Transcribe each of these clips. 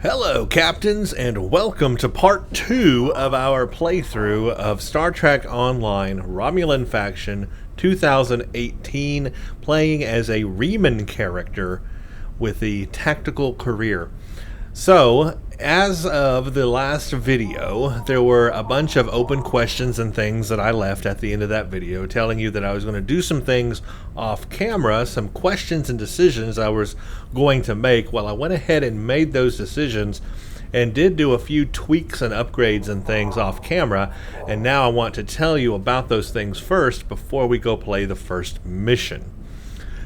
Hello, Captains, and welcome to part 2 of our playthrough of Star Trek Online Romulan Faction 2018, playing as a Reman character with the tactical career. So, as of the last video, there were a bunch of open questions and things that I left at the end of that video, telling you that I was going to do some things off camera, some questions and decisions I was going to make. Well, I went ahead and made those decisions and did do a few tweaks and upgrades and things off camera, and now I want to tell you about those things first before we go play the first mission.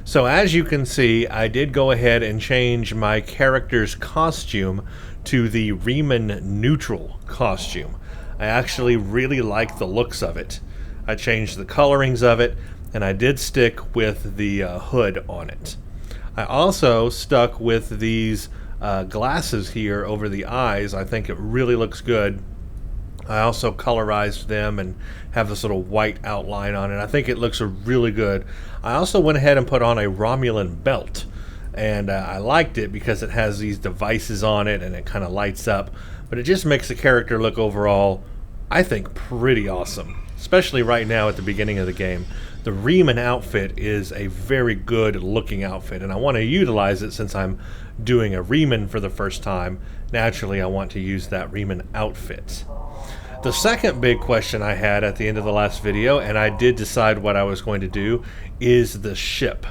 So as you can see, I did go ahead and change my character's costume to the Reman neutral costume. I actually really like the looks of it. I changed the colorings of it, and I did stick with the hood on it. I also stuck with these glasses here over the eyes. I think it really looks good. I also colorized them and have this little white outline on it. I think it looks really good. I also went ahead and put on a Romulan belt, and I liked it because it has these devices on it and it kind of lights up, but it just makes the character look overall, I think, pretty awesome, especially right now at the beginning of the game. The Reman outfit is a very good looking outfit, and I want to utilize it since I'm doing a Reman for the first time. Naturally, I want to use that Reman outfit. The second big question I had at the end of the last video, and I did decide what I was going to do, is the ship.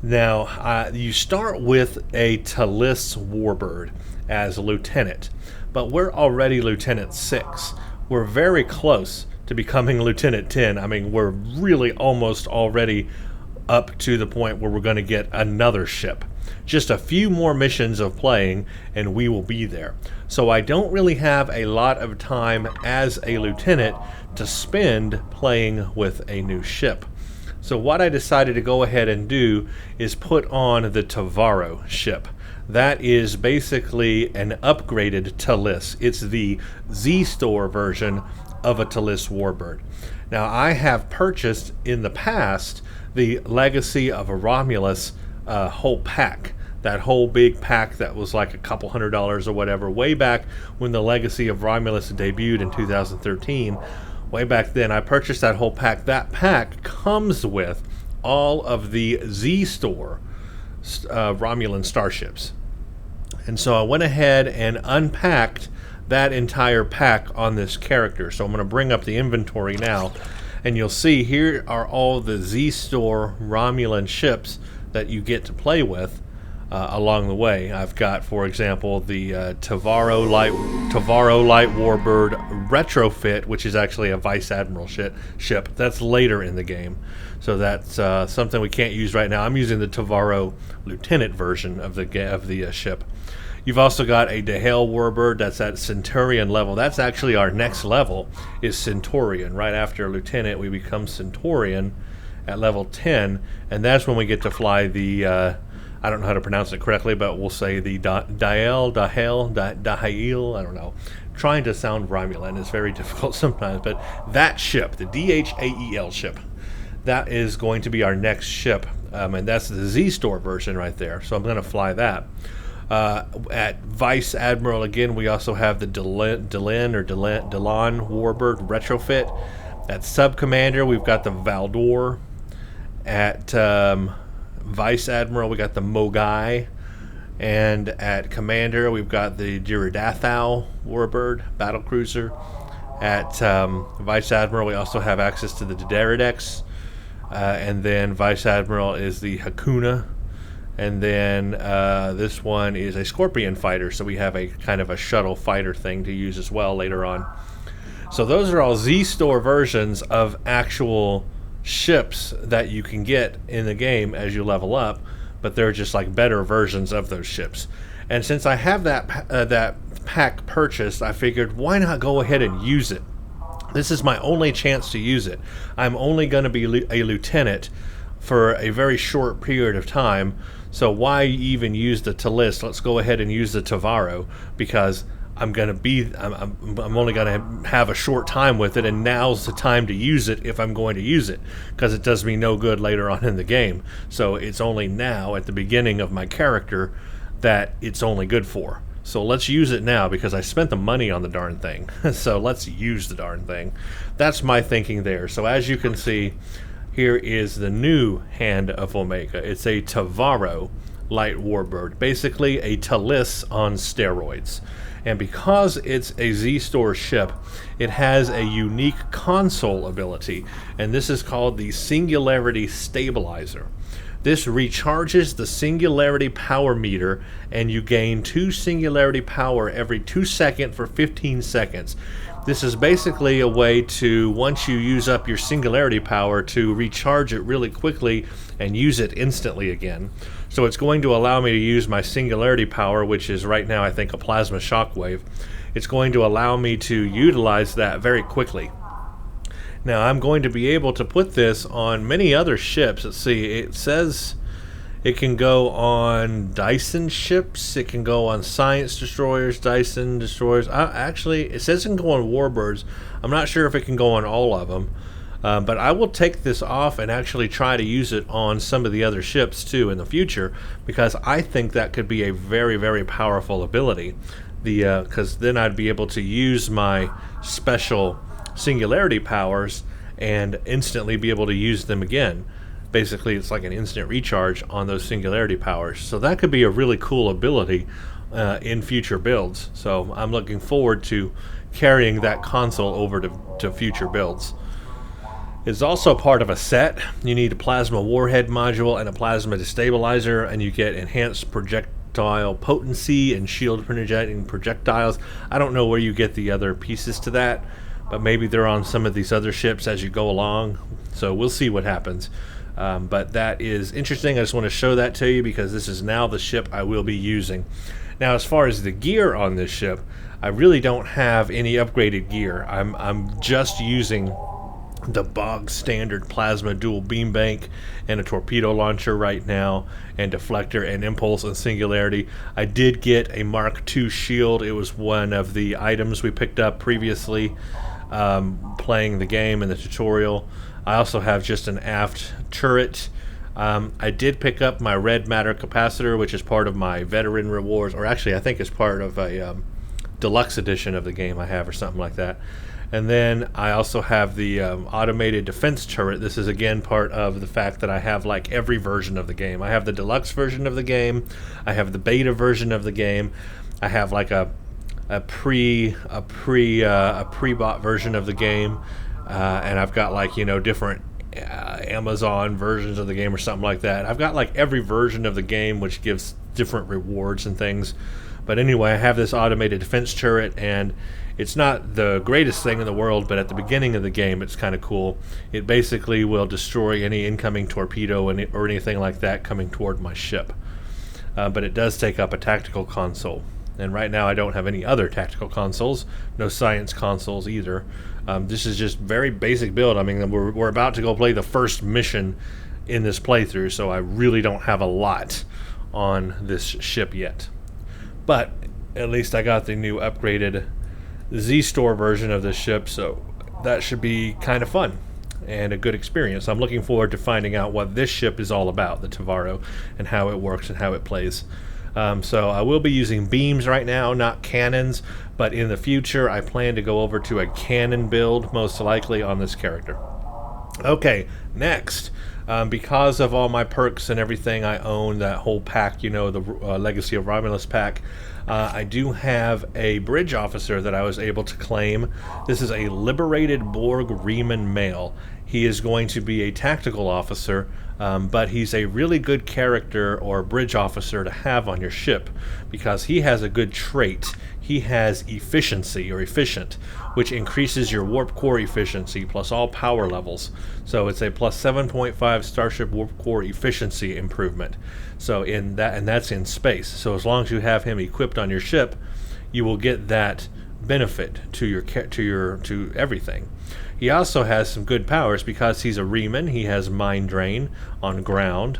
Now, you start with a Tallis warbird as Lieutenant, but we're already Lieutenant 6. We're very close to becoming Lieutenant 10. I mean, we're really almost already up to the point where we're going to get another ship. Just a few more missions of playing and we will be there. So I don't really have a lot of time as a lieutenant to spend playing with a new ship. So what I decided to go ahead and do is put on the Tavaro ship. That is basically an upgraded Tallis. It's the Z-Store version of a Tallis warbird. Now, I have purchased in the past the Legacy of a Romulus whole pack. That whole big pack that was like a couple $100 or whatever, way back when the Legacy of Romulus debuted in 2013. Way back then, I purchased that whole pack. That pack comes with all of the Z-Store Romulan starships. And so I went ahead and unpacked that entire pack on this character. So I'm going to bring up the inventory now, and you'll see here are all the Z-Store Romulan ships that you get to play with along the way. I've got, for example, the Tavaro Light Warbird retrofit, which is actually a Vice Admiral ship. That's later in the game, so that's something we can't use right now. I'm using the Tavaro Lieutenant version of the ship. You've also got a Dahel Warbird that's at Centurion level. That's actually our next level, is Centurion. Right after Lieutenant, we become Centurion at level 10, and that's when we get to fly the, I don't know how to pronounce it correctly, but we'll say the Dahel, I don't know. Trying to sound Romulan is very difficult sometimes, but that ship, the DHAEL ship, that is going to be our next ship, and that's the Z-Store version right there, so I'm going to fly that. At Vice Admiral, again, we also have the Delon Warbird retrofit. At Sub Commander, we've got the Valdor. At Vice Admiral, we got the Mogai. And at Commander, we've got the Diridathau Warbird battlecruiser. At Vice Admiral, we also have access to the Deridex. And then Vice Admiral is the Hakuna. And then this one is a Scorpion fighter, so we have a kind of a shuttle fighter thing to use as well later on. So those are all Z-Store versions of actual ships that you can get in the game as you level up, but they're just like better versions of those ships. And since I have that pack purchased, I figured, why not go ahead and use it? This is my only chance to use it. I'm only going to be a lieutenant for a very short period of time, so why even use the Tallis? Let's go ahead and use the Tavaro, because I'm only going to have a short time with it, and now's the time to use it if I'm going to use it, because it does me no good later on in the game. So it's only now, at the beginning of my character, that it's only good for. So let's use it now because I spent the money on the darn thing. So let's use the darn thing. That's my thinking there. So as you can see, here is the new Hand of Omega. It's a Tavaro light warbird, basically a Talis on steroids. And because it's a Z-Store ship, it has a unique console ability, and this is called the Singularity Stabilizer. This recharges the Singularity power meter, and you gain 2 Singularity power every 2 seconds for 15 seconds. This is basically a way to, once you use up your Singularity power, to recharge it really quickly and use it instantly again. So it's going to allow me to use my Singularity power, which is right now I think a plasma shockwave. It's going to allow me to utilize that very quickly. Now I'm going to be able to put this on many other ships. Let's see, it says it can go on Dyson ships, it can go on Science destroyers, Dyson destroyers. Actually, it says it can go on warbirds. I'm not sure if it can go on all of them. But I will take this off and actually try to use it on some of the other ships too in the future, because I think that could be a very, very powerful ability. Because then I'd be able to use my special Singularity powers and instantly be able to use them again. Basically, it's like an instant recharge on those Singularity powers. So that could be a really cool ability in future builds. So I'm looking forward to carrying that console over to future builds. It's also part of a set. You need a plasma warhead module and a plasma destabilizer, and you get enhanced projectile potency and shield penetrating projectiles. I don't know where you get the other pieces to that, but maybe they're on some of these other ships as you go along. So we'll see what happens. But that is interesting. I just want to show that to you because this is now the ship I will be using. Now, as far as the gear on this ship, I really don't have any upgraded gear. I'm just using the bog standard plasma dual beam bank and a torpedo launcher right now, and deflector and impulse and singularity. I did get a Mark II shield. It was one of the items we picked up previously playing the game in the tutorial. I also have just an aft turret. I did pick up my red matter capacitor, which is part of my veteran rewards, or actually I think it's part of a deluxe edition of the game I have or something like that. And then I also have the automated defense turret. This is again part of the fact that I have like every version of the game. I have the deluxe version of the game. I have the beta version of the game. I have like a pre-bought version of the game, and I've got like, you know, different Amazon versions of the game or something like that. I've got like every version of the game which gives different rewards and things. But anyway, I have this automated defense turret, and it's not the greatest thing in the world, but at the beginning of the game it's kind of cool. It basically will destroy any incoming torpedo or anything like that coming toward my ship. But it does take up a tactical console. And right now I don't have any other tactical consoles, no science consoles either. This is just very basic build. I mean, we're about to go play the first mission in this playthrough, so I really don't have a lot on this ship yet. But at least I got the new upgraded Z-Store version of this ship, so that should be kind of fun and a good experience. I'm looking forward to finding out what this ship is all about, the Tavaro, and how it works and how it plays. So I will be using beams right now, not cannons, but in the future I plan to go over to a cannon build, most likely on this character. Okay, next. Because of all my perks and everything, I own that whole pack, you know, the Legacy of Romulus pack. I do have a bridge officer that I was able to claim. This is a liberated Borg Riemann male. He is going to be a tactical officer, but he's a really good character or bridge officer to have on your ship because he has a good trait. He has efficiency, or efficient, which increases your warp core efficiency plus all power levels. So it's a plus 7.5 Starship warp core efficiency improvement. So in that, and that's in space. So as long as you have him equipped on your ship, you will get that benefit to everything. He also has some good powers because he's a Riemann. He has Mind Drain on ground.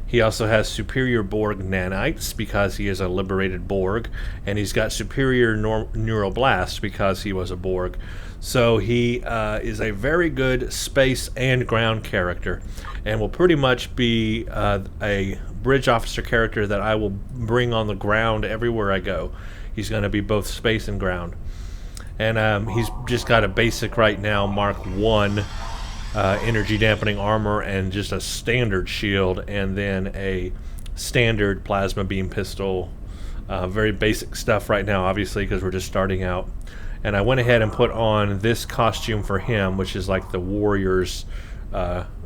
He also has superior Borg nanites because he is a liberated Borg, and he's got superior neural blast because he was a Borg. So he is a very good space and ground character, and will pretty much be a bridge officer character that I will bring on the ground everywhere I go. He's going to be both space and ground. And he's just got a basic right now Mark 1 energy dampening armor and just a standard shield, and then a standard plasma beam pistol. Very basic stuff right now, obviously, because we're just starting out. And I went ahead and put on this costume for him, which is like the warrior's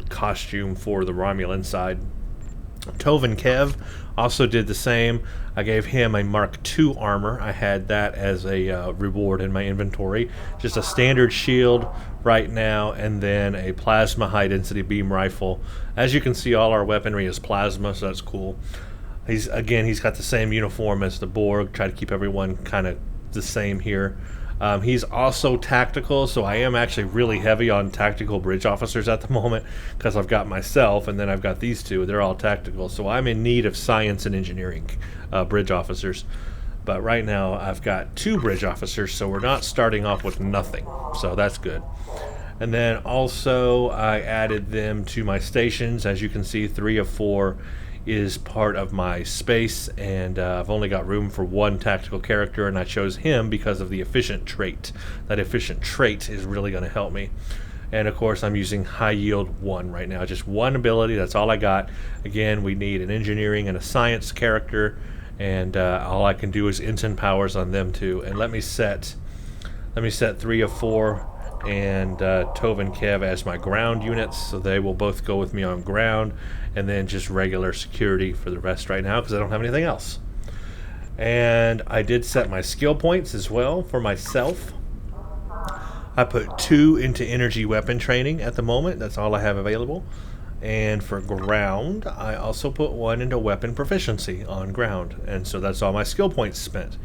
costume for the Romulan side. Tovin Kev also did the same. I gave him a Mark II armor. I had that as a reward in my inventory. Just a standard shield right now, and then a plasma high-density beam rifle. As you can see, all our weaponry is plasma, so that's cool. He's got the same uniform as the Borg. Try to keep everyone kind of the same here. He's also tactical, so I am actually really heavy on tactical bridge officers at the moment, because I've got myself and then I've got these two. They're all tactical, so I'm in need of science and engineering bridge officers. But right now I've got 2 bridge officers, so we're not starting off with nothing, so that's good. And then also I added them to my stations. As you can see, 3 of 4 is part of my space, and I've only got room for 1 tactical character, and I chose him because of the efficient trait. That efficient trait is really going to help me. And of course I'm using high yield 1 right now, just 1 ability, that's all I got. Again, we need an engineering and a science character, and all I can do is ensign powers on them too. And let me set 3 of 4 and Tovin Kev as my ground units, so they will both go with me on ground, and then just regular security for the rest right now because I don't have anything else. And I did set my skill points as well for myself. I put 2 into energy weapon training at the moment. That's all I have available. And for ground, I also put 1 into weapon proficiency on ground, and so that's all my skill points spent.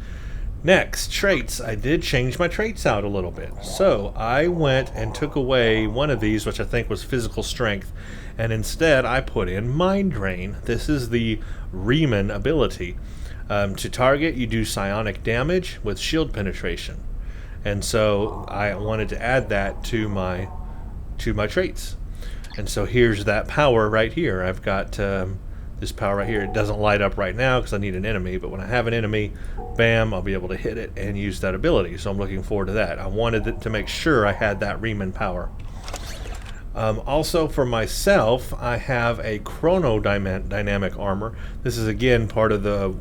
Next, traits. I did change my traits out a little bit. So I went and took away one of these, which I think was physical strength, and instead I put in mind drain. This is the Riemann ability. To target, you do psionic damage with shield penetration. And so I wanted to add that to my traits. And so here's that power right here. I've got this power right here. It doesn't light up right now because I need an enemy, but when I have an enemy, bam, I'll be able to hit it and use that ability. So I'm looking forward to that. I wanted to make sure I had that Riemann power. Also for myself, I have a chronodynamic armor. This is again part of the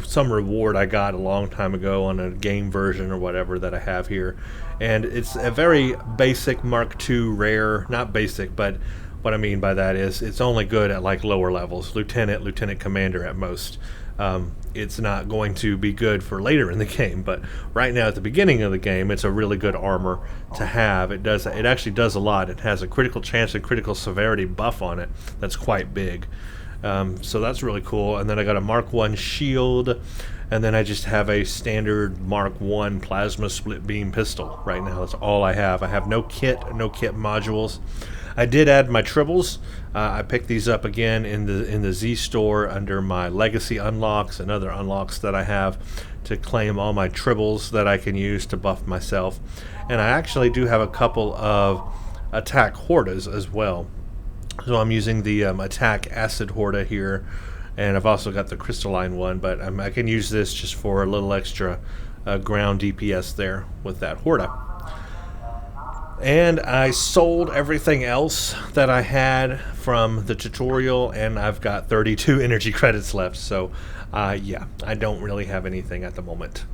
some reward I got a long time ago on a game version or whatever that I have here. And it's a very basic Mark II rare, not basic, but what I mean by that is it's only good at like lower levels, lieutenant commander at most. It's not going to be good for later in the game, but right now at the beginning of the game, it's a really good armor to have. It actually does a lot. It has a critical chance and critical severity buff on it that's quite big. So that's really cool. And then I got a Mark 1 shield, and then I just have a standard Mark 1 plasma split beam pistol right now. That's all I have. I have no kit modules. I did add my tribbles. I picked these up again in the Z store under my legacy unlocks and other unlocks that I have to claim all my tribbles that I can use to buff myself. And I actually do have a couple of attack hordas as well. So I'm using the attack acid horda here, and I've also got the crystalline one, but I can use this just for a little extra ground DPS there with that horda. And I sold everything else that I had from the tutorial, and I've got 32 energy credits left, so yeah, I don't really have anything at the moment.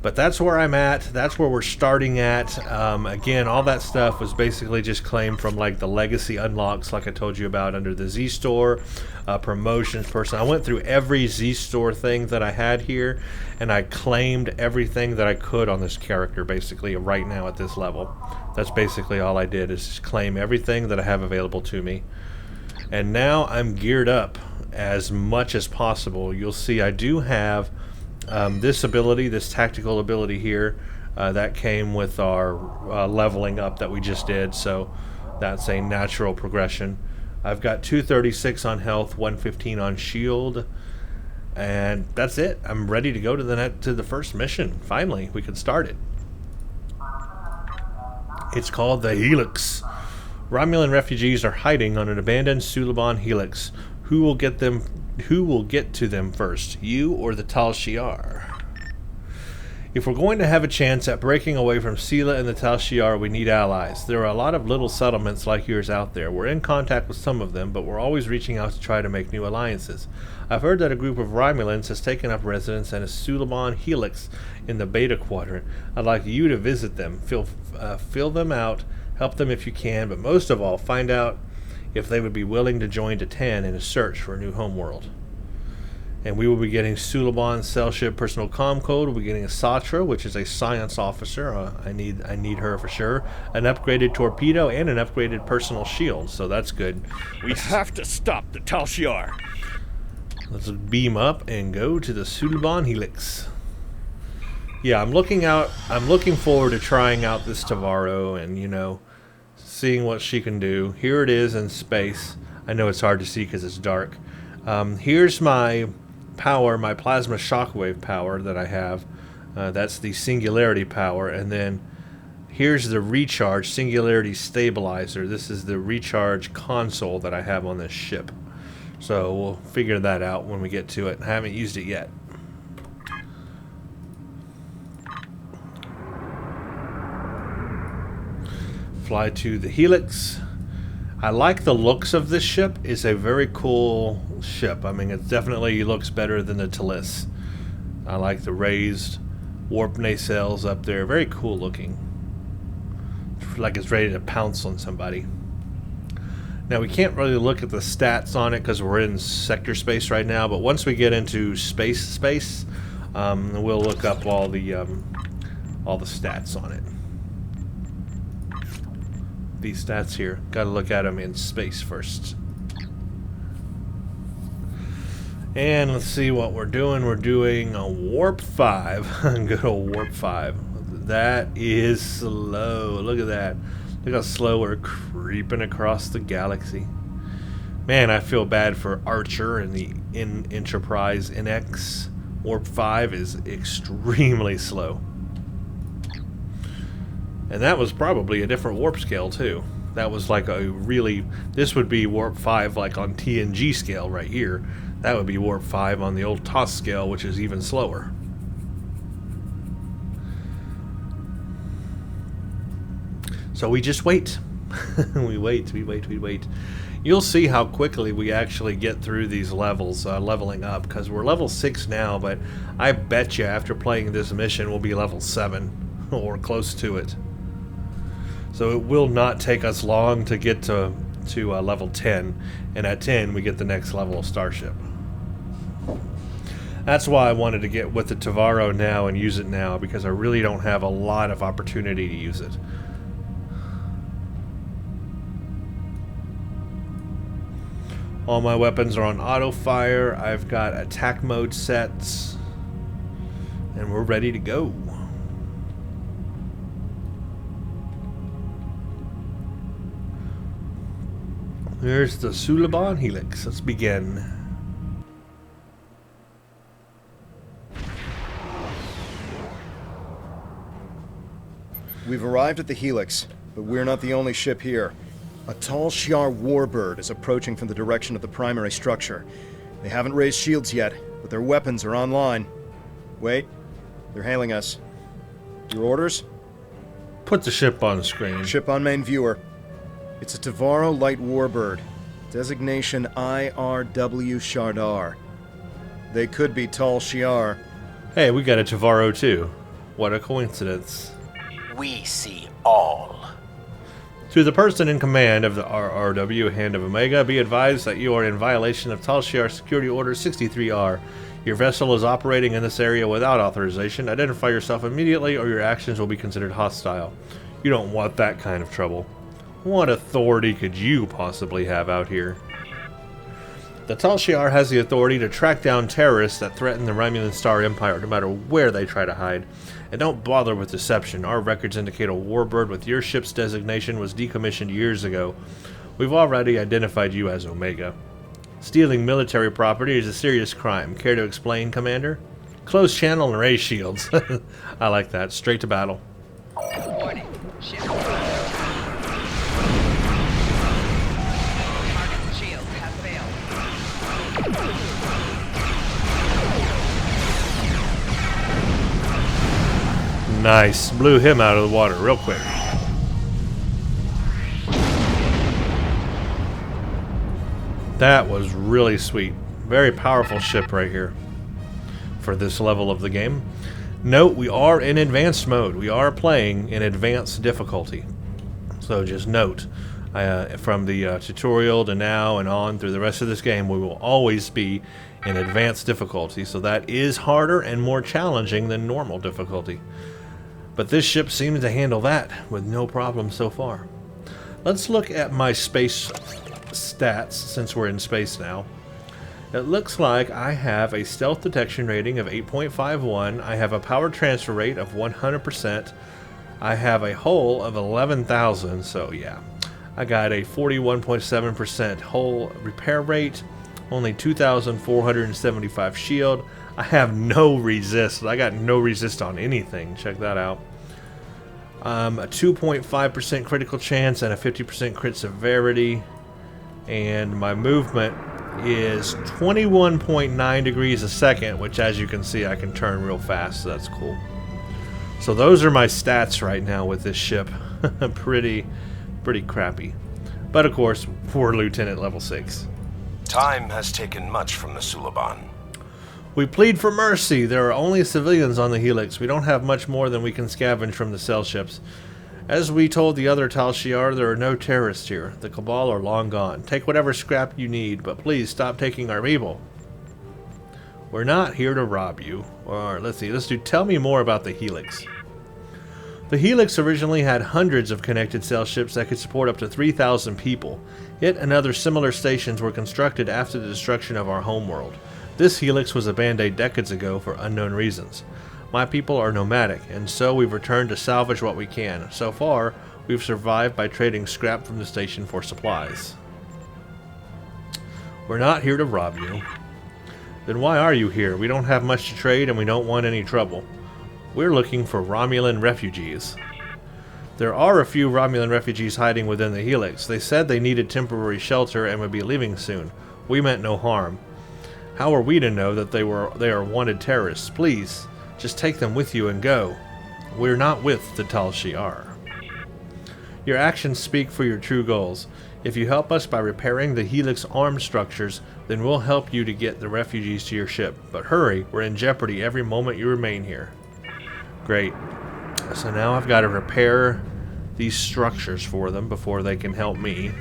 But that's where I'm at. That's where we're starting at. Again, all that stuff was basically just claimed from like the legacy unlocks, like I told you about under the Z store, promotions person. I went through every Z store thing that I had here, and I claimed everything that I could on this character basically right now at this level. That's basically all I did, is just claim everything that I have available to me. And now I'm geared up as much as possible. You'll see I do have this ability, this tactical ability here, that came with our leveling up that we just did, so that's a natural progression. I've got 236 on health, 115 on shield, and that's it. I'm ready to go to the first mission. Finally, we can start it. It's called the Helix. Romulan refugees are hiding on an abandoned Suliban Helix. Who will get them? Who will get to them first, you or the Tal Shiar? If we're going to have a chance at breaking away from Sela and the Tal Shiar, we need allies. There are a lot of little settlements like yours out there. We're in contact with some of them, but we're always reaching out to try to make new alliances. I've heard that a group of Romulans has taken up residence at a Suliban Helix in the Beta Quadrant. I'd like you to visit them, fill them out, help them if you can, but most of all, find out if they would be willing to join Titan in a search for a new homeworld. And we will be getting Suliban's cell ship personal comm code. We'll be getting a Satra, which is a science officer. I need her for sure. An upgraded torpedo and an upgraded personal shield. So that's good. We have to stop the Tal Shiar. Let's beam up and go to the Suliban Helix. Yeah, I'm looking forward to trying out this Tavaro and, you know, seeing what she can do. Here it is in space. I know it's hard to see because it's dark. Here's my power, my plasma shockwave power that I have. That's the singularity power, and then here's the recharge singularity stabilizer. This is the recharge console that I have on this ship. So we'll figure that out when we get to it. I haven't used it yet. Fly to the Helix. I like the looks of this ship. It's a very cool ship. I mean, it definitely looks better than the Talis. I like the raised warp nacelles up there. Very cool looking. Like it's ready to pounce on somebody. Now, we can't really look at the stats on it because we're in sector space right now, but once we get into space, we'll look up all the stats on it. These stats here, gotta look at them in space first. And let's see what we're doing. We're doing a warp 5. Good old warp 5. That is slow. Look at that. Look how slow we're creeping across the galaxy. Man, I feel bad for Archer and the Enterprise NX. Warp 5 is extremely slow. And that was probably a different warp scale too. That was like a really, this would be warp 5 like on TNG scale right here. That would be warp 5 on the old TOS scale, which is even slower. So we just wait. we wait. You'll see how quickly we actually get through these levels, leveling up, because we're level 6 now, but I bet you after playing this mission we'll be level 7 or close to it. So it will not take us long to get to level 10, and at 10 we get the next level of starship. That's why I wanted to get with the Tavaro now and use it now, because I really don't have a lot of opportunity to use it. All my weapons are on auto fire. I've got attack mode sets, and we're ready to go. Here's the Suliban Helix. Let's begin. We've arrived at the Helix, but we're not the only ship here. A Tal Shiar warbird is approaching from the direction of the primary structure. They haven't raised shields yet, but their weapons are online. Wait, they're hailing us. Your orders? Put the ship on the screen. Ship on main viewer. It's a Tavaro light warbird. Designation IRW Shardar. They could be Tal Shiar. Hey, we got a Tavaro too. What a coincidence. We see all. To the person in command of the RRW Hand of Omega, be advised that you are in violation of Tal Shiar Security Order 63R. Your vessel is operating in this area without authorization. Identify yourself immediately or your actions will be considered hostile. You don't want that kind of trouble. What authority could you possibly have out here? The Tal Shiar has the authority to track down terrorists that threaten the Romulan Star Empire, no matter where they try to hide. And don't bother with deception. Our records indicate a warbird with your ship's designation was decommissioned years ago. We've already identified you as Omega. Stealing military property is a serious crime. Care to explain, Commander? Close channel and raise shields. I like that. Straight to battle. Warning. Ship shields have failed. Nice. Blew him out of the water real quick. That was really sweet. Very powerful ship right here for this level of the game. Note, we are in advanced mode. We are playing in advanced difficulty. So just note, from the tutorial to now and on through the rest of this game, we will always be in advanced difficulty. So that is harder and more challenging than normal difficulty. But this ship seems to handle that with no problem so far. Let's look at my space stats since we're in space now. It looks like I have a stealth detection rating of 8.51. I have a power transfer rate of 100%. I have a hull of 11,000, so yeah. I got a 41.7% hull repair rate, only 2,475 shield. I have no resist. I got no resist on anything. Check that out. A 2.5% critical chance and a 50% crit severity. And my movement is 21.9 degrees a second, which as you can see I can turn real fast, so that's cool. So those are my stats right now with this ship. pretty crappy. But of course, we're Lieutenant level 6. Time has taken much from the Suliban. We plead for mercy. There are only civilians on the Helix. We don't have much more than we can scavenge from the cell ships. As we told the other Tal Shiar, there are no terrorists here. The Cabal are long gone. Take whatever scrap you need, but please stop taking our people. We're not here to rob you. Or let's do tell me more about the Helix. The Helix originally had hundreds of connected cell ships that could support up to 3,000 people. It and other similar stations were constructed after the destruction of our homeworld. This Helix was abandoned decades ago for unknown reasons. My people are nomadic, and so we've returned to salvage what we can. So far, we've survived by trading scrap from the station for supplies. We're not here to rob you. Then why are you here? We don't have much to trade, and we don't want any trouble. We're looking for Romulan refugees. There are a few Romulan refugees hiding within the Helix. They said they needed temporary shelter and would be leaving soon. We meant no harm. How are we to know that they are wanted terrorists? Please, just take them with you and go. We're not with the Tal Shiar. Your actions speak for your true goals. If you help us by repairing the Helix armed structures, then we'll help you to get the refugees to your ship. But hurry, we're in jeopardy every moment you remain here. Great. So now I've got to repair these structures for them before they can help me.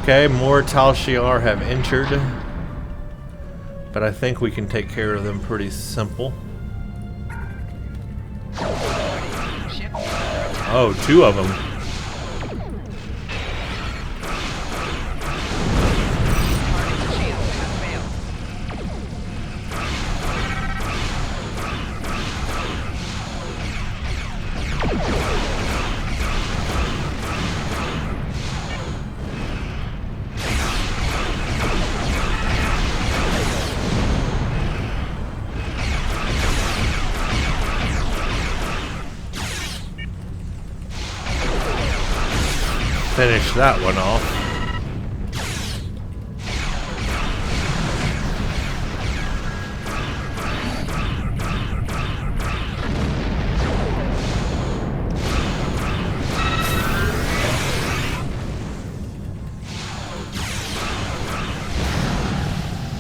Okay, more Tal Shiar have entered, but I think we can take care of them pretty simple. Oh, 2 of them. Finish that one off.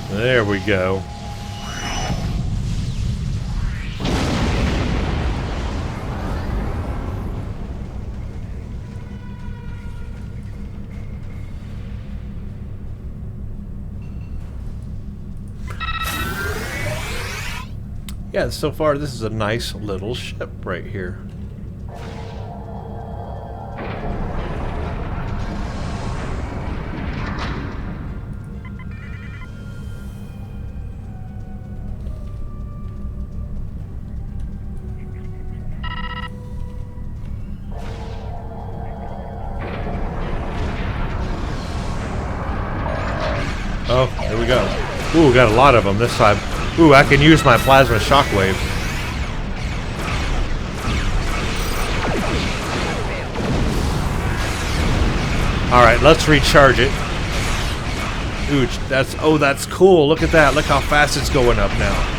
There we go. Yeah, so far this is a nice little ship right here. Oh, here we go. Ooh, got a lot of them this time. Ooh, I can use my plasma shockwave. Alright, let's recharge it. Ooh, that's cool. Look at that. Look how fast it's going up now.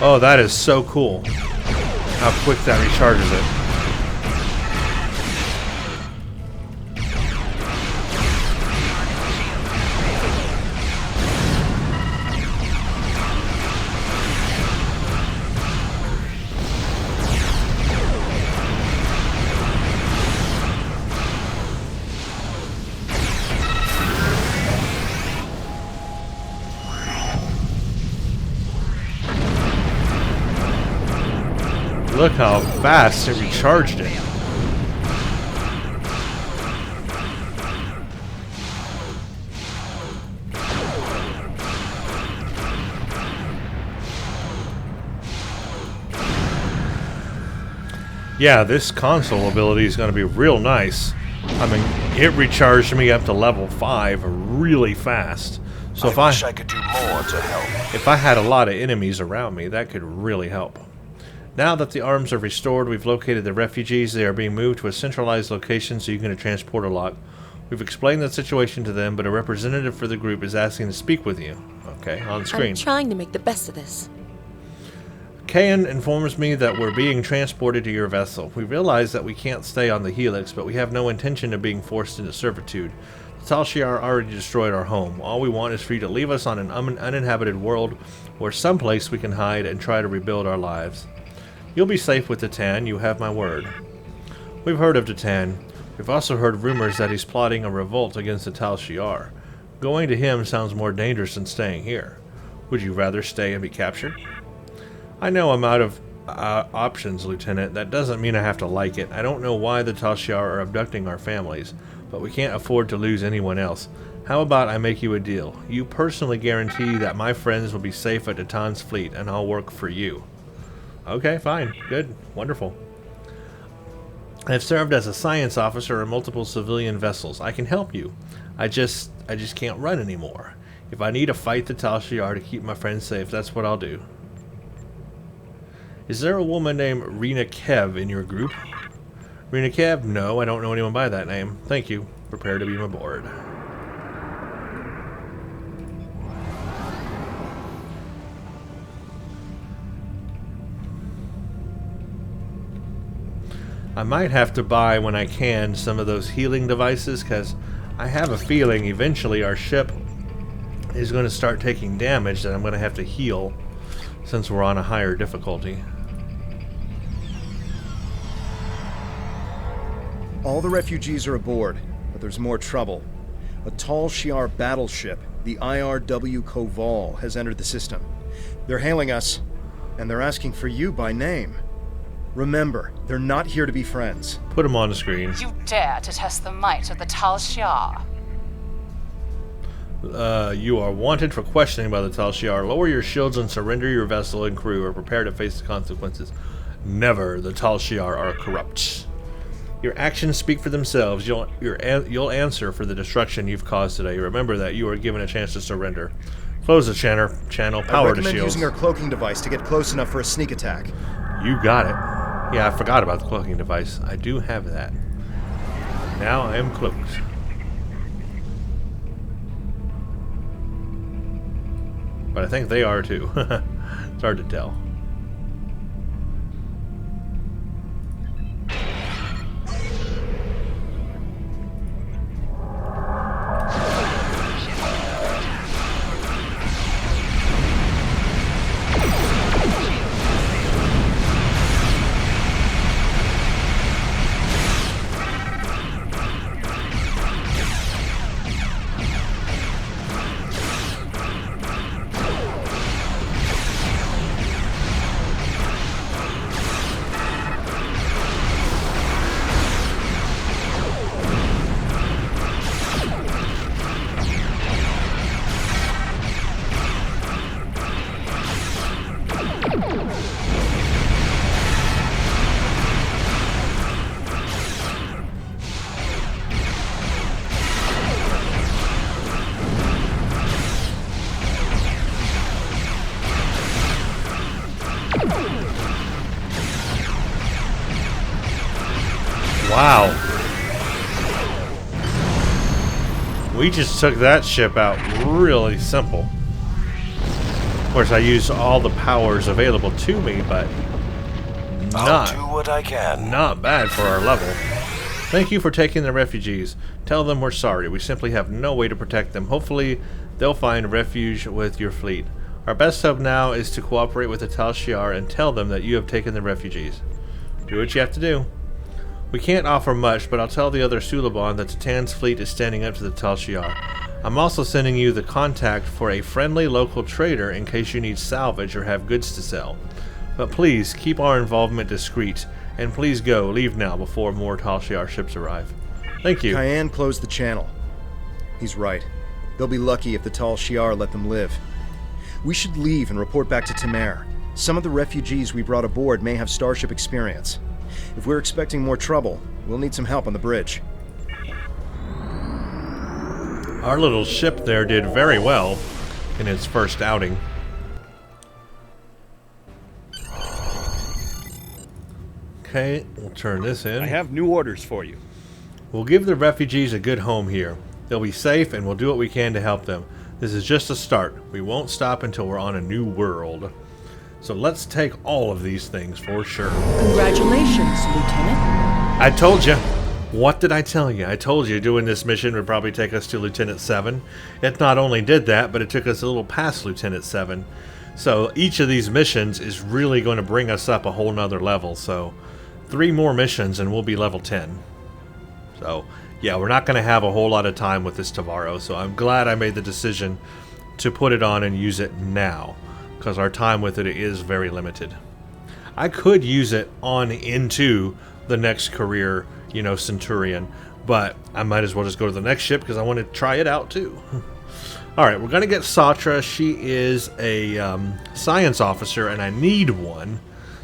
Oh, that is so cool. How quick that recharges it. Look how fast it recharged it. Yeah, this console ability is going to be real nice. I mean, it recharged me up to level 5 really fast. So I wish I could do more to help. If I had a lot of enemies around me, that could really help. Now that the arms are restored, we've located the refugees. They are being moved to a centralized location so you can transport a lock. We've explained the situation to them, but a representative for the group is asking to speak with you. Okay, on screen. I'm trying to make the best of this. Kayan informs me that we're being transported to your vessel. We realize that we can't stay on the Helix, but we have no intention of being forced into servitude. The Tal Shiar already destroyed our home. All we want is for you to leave us on an uninhabited world or someplace we can hide and try to rebuild our lives. You'll be safe with Titan, you have my word. We've heard of Titan. We've also heard rumors that he's plotting a revolt against the Tal Shiar. Going to him sounds more dangerous than staying here. Would you rather stay and be captured? I know I'm out of options, Lieutenant. That doesn't mean I have to like it. I don't know why the Tal Shiar are abducting our families, but we can't afford to lose anyone else. How about I make you a deal? You personally guarantee that my friends will be safe at Titan's fleet, and I'll work for you. Okay, fine. Good. Wonderful. I've served as a science officer on multiple civilian vessels. I can help you. I just can't run anymore. If I need to fight the Tal Shiar to keep my friends safe, that's what I'll do. Is there a woman named Rena Kev in your group? Rena Kev? No, I don't know anyone by that name. Thank you. Prepare to beam aboard. I might have to buy, when I can, some of those healing devices, because I have a feeling eventually our ship is going to start taking damage that I'm going to have to heal since we're on a higher difficulty. All the refugees are aboard, but there's more trouble. A Tal Shiar battleship, the IRW Koval, has entered the system. They're hailing us, and they're asking for you by name. Remember, they're not here to be friends. Put them on the screen. You dare to test the might of the Tal Shiar. You are wanted for questioning by the Tal Shiar. Lower your shields and surrender your vessel and crew, or prepare to face the consequences. Never. The Tal Shiar are corrupt. Your actions speak for themselves. You'll answer for the destruction you've caused today. Remember that you are given a chance to surrender. Close the channel. Power to I recommend shields. using our cloaking device to get close enough for a sneak attack. You got it. Yeah, I forgot about the cloaking device. I do have that. Now I am cloaked. But I think they are too. It's hard to tell. Wow. We just took that ship out really simple. Of course, I used all the powers available to me, but I'll do what I can. not bad for our level. Thank you for taking the refugees. Tell them we're sorry. We simply have no way to protect them. Hopefully, they'll find refuge with your fleet. Our best hope now is to cooperate with the Tal Shiar and tell them that you have taken the refugees. Do what you have to do. We can't offer much, but I'll tell the other Suliban that Titan's fleet is standing up to the Tal Shiar. I'm also sending you the contact for a friendly local trader in case you need salvage or have goods to sell. But please, keep our involvement discreet, and please go, leave now before more Tal Shiar ships arrive. Thank you. Cayenne closed the channel. He's right. They'll be lucky if the Tal Shiar let them live. We should leave and report back to Temer. Some of the refugees we brought aboard may have starship experience. If we're expecting more trouble, we'll need some help on the bridge. Our little ship there did very well in its first outing. Okay, we'll turn this in. I have new orders for you. We'll give the refugees a good home here. They'll be safe and we'll do what we can to help them. This is just a start. We won't stop until we're on a new world. So let's take all of these things for sure. Congratulations, Lieutenant. I told you. What did I tell you? I told you doing this mission would probably take us to Lieutenant 7. It not only did that, but it took us a little past Lieutenant 7. So each of these missions is really going to bring us up a whole nother level. So 3 more missions and we'll be level 10. So yeah, we're not going to have a whole lot of time with this Tavaro. So I'm glad I made the decision to put it on and use it now, because our time with it is very limited. I could use it on into the next career, you know, Centurion, but I might as well just go to the next ship because I want to try it out too. Alright, we're going to get Satra. She is a science officer and I need one,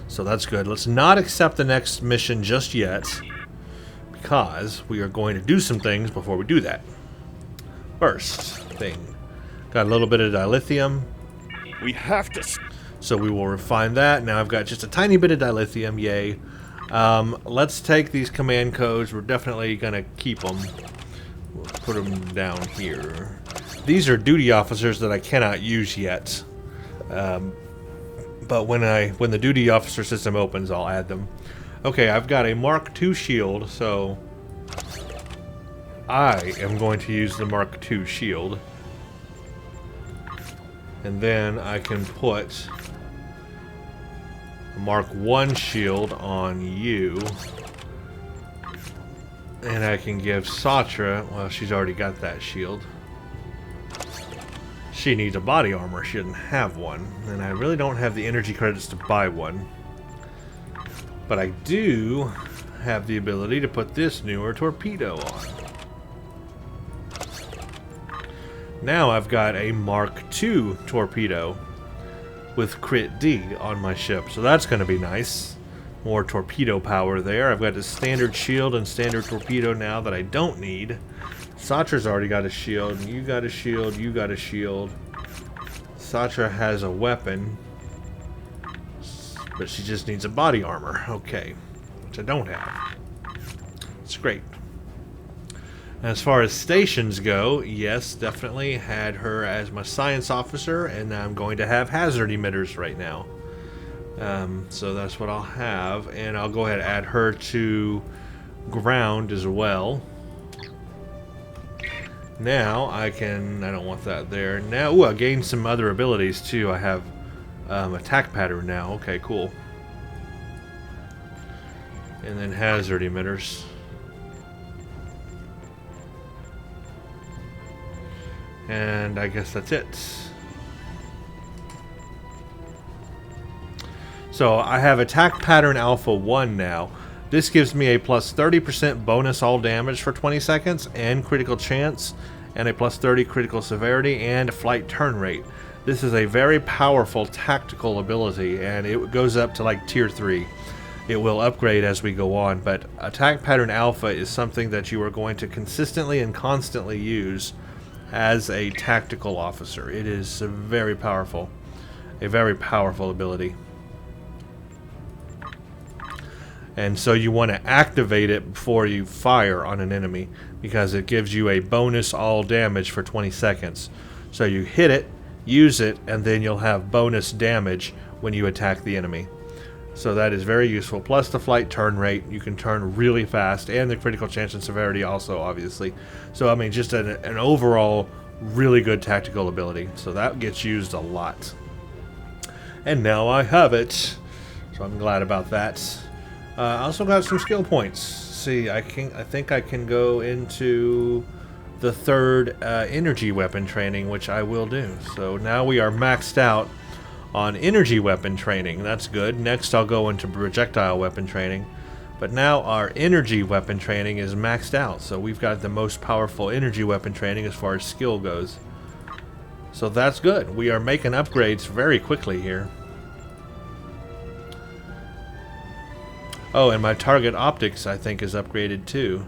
so that's good. Let's not accept the next mission just yet, because we are going to do some things before we do that. First thing, got a little bit of dilithium. We have to... So we will refine that. Now I've got just a tiny bit of dilithium, yay. Let's take these command codes. We're definitely going to keep them. We'll put them down here. These are duty officers that I cannot use yet. But when the duty officer system opens, I'll add them. Okay, I've got a Mark II shield, so I am going to use the Mark II shield. And then I can put a Mark I shield on you. And I can give Satra, well, she's already got that shield. She needs a body armor, she doesn't have one. And I really don't have the energy credits to buy one. But I do have the ability to put this newer torpedo on. Now I've got a Mark II torpedo with Crit D on my ship, so that's going to be nice. More torpedo power there. I've got a standard shield and standard torpedo now that I don't need. Satra's already got a shield, and you got a shield, you got a shield. Satra has a weapon, but she just needs a body armor. Okay, which I don't have. It's great. As far as stations go, yes, definitely had her as my science officer, and I'm going to have hazard emitters right now. So that's what I'll have, and I'll go ahead and add her to ground as well. Now I don't want that there. Now, ooh, I gained some other abilities too. I have attack pattern now. Okay, cool. And then hazard emitters. And I guess that's it. So I have attack pattern alpha 1 now. This gives me a plus 30% bonus all damage for 20 seconds and critical chance, and a plus 30 critical severity and flight turn rate. This is a very powerful tactical ability, and it goes up to like tier 3. It will upgrade as we go on, but attack pattern alpha is something that you are going to consistently and constantly use as a tactical officer. It is a very powerful ability. And so you want to activate it before you fire on an enemy, because it gives you a bonus all damage for 20 seconds. So you hit it, use it, and then you'll have bonus damage when you attack the enemy. So that is very useful. Plus the flight turn rate, you can turn really fast, and the critical chance and severity also, obviously. So I mean, just an overall really good tactical ability. So that gets used a lot. And now I have it, so I'm glad about that. I also got some skill points. See, I think I can go into the third energy weapon training, which I will do. So now we are maxed out on energy weapon training. That's good. Next I'll go into projectile weapon training. But now our energy weapon training is maxed out. So we've got the most powerful energy weapon training as far as skill goes. So that's good. We are making upgrades very quickly here. Oh, and my target optics, I think, is upgraded too.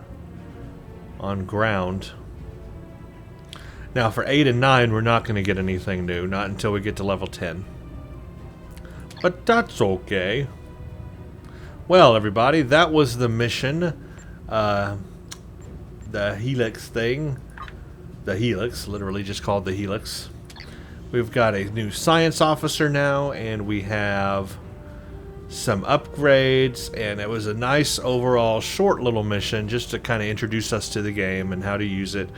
On ground. Now for 8 and 9, we're not going to get anything new. Not until we get to level 10. But that's okay. Well, everybody, that was the mission. The Helix thing. The Helix, literally just called the Helix. We've got a new science officer now, and we have some upgrades, and it was a nice overall short little mission just to kind of introduce us to the game and how to use it.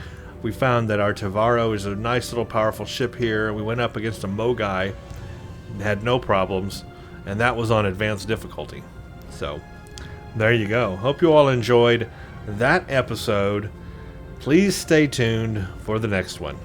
We found that our Tavaro is a nice little powerful ship here. We went up against a Mogai and had no problems, and that was on advanced difficulty. So there you go. Hope you all enjoyed that episode. Please stay tuned for the next one.